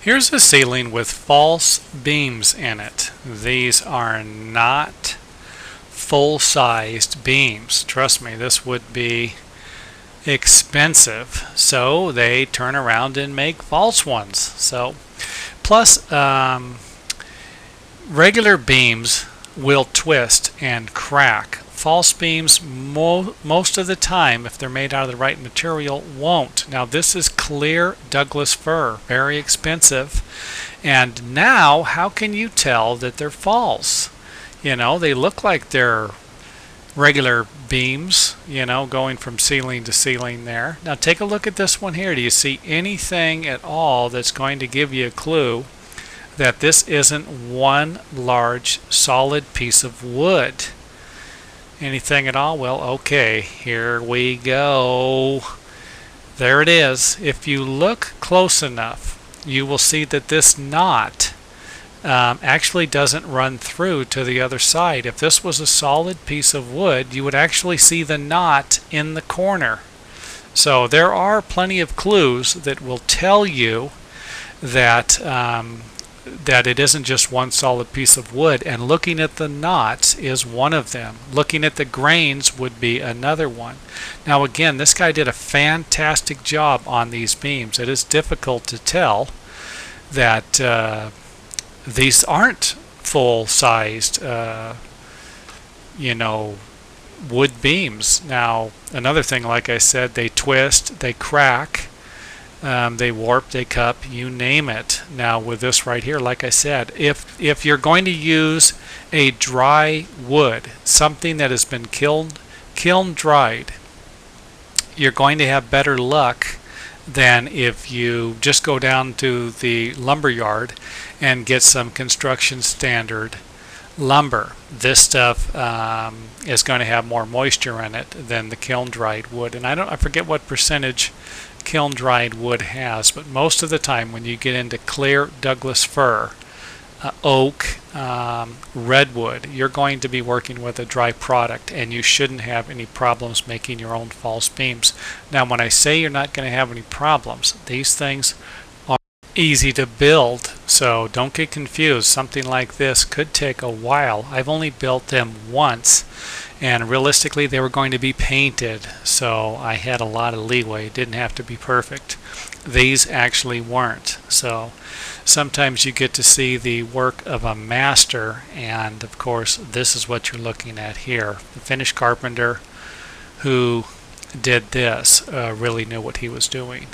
Here's a ceiling with false beams in it. These are not full-sized beams. Trust me, this would be expensive. So they turn around and make false ones. Plus, regular beams will twist and crack. False beams, most of the time, if they're made out of the right material, won't. Now this is clear Douglas fir, very expensive. And now, how can you tell that they're false? You know, they look like they're regular beams, you know, going from ceiling to ceiling there. Now take a look at this one here. Do you see anything at all that's going to give you a clue that this isn't one large solid piece of wood? Anything at all? Well, okay, here we go. There it is. If you look close enough, you will see that this knot actually doesn't run through to the other side. If this was a solid piece of wood, you would actually see the knot in the corner. So there are plenty of clues that will tell you that that it isn't just one solid piece of wood, and looking at the knots is one of them. Looking at the grains would be another one. Now again, this guy did a fantastic job on these beams. It is difficult to tell that these aren't full-sized you know, wood beams. Now another thing, like I said, they twist, they crack, they warp, they cup, you name it. Now with this right here, like I said, if you're going to use a dry wood, something that has been kiln dried, you're going to have better luck than if you just go down to the lumber yard and get some construction standard lumber. This stuff is going to have more moisture in it than the kiln dried wood, and I forget what percentage kiln dried wood has, but most of the time when you get into clear Douglas fir, oak, redwood, you're going to be working with a dry product, and you shouldn't have any problems making your own false beams. Now when I say you're not going to have any problems, these things are easy to build, so don't get confused. Something like this could take a while. I've only built them once, and realistically they were going to be painted, so I had a lot of leeway. It didn't have to be perfect. These actually weren't. So sometimes you get to see the work of a master, and of course this is what you're looking at here. The finished carpenter who did this really knew what he was doing.